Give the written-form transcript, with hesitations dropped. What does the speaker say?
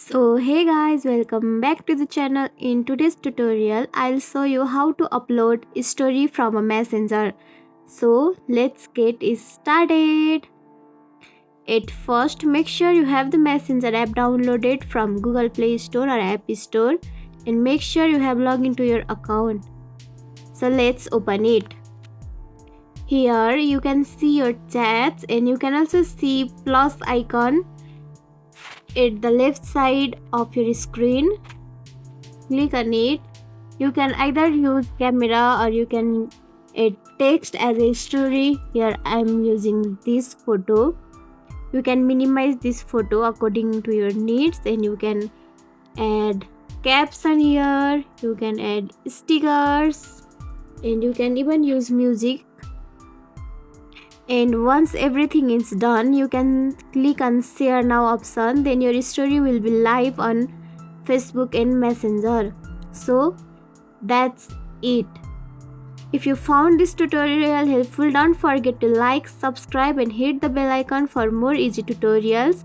So hey guys, welcome back to the channel. In today's tutorial I'll show you how to upload a story from a messenger. So let's get it started. At first, make sure you have the messenger app downloaded from Google Play Store or App Store, and make sure you have logged into your account. So let's open it. Here you can see your chats, and you can also see plus icon at the left side of your screen. Click on it. You can either use camera or you can add text as a story. Here I am using this photo. You can minimize this photo according to your needs, and you can add caption here. You can add stickers, and you can even use music. And once everything is done, you can click on share now option. Then your story will be live on Facebook and Messenger. So that's it. If you found this tutorial helpful, don't forget to like, subscribe and hit the bell icon for more easy tutorials.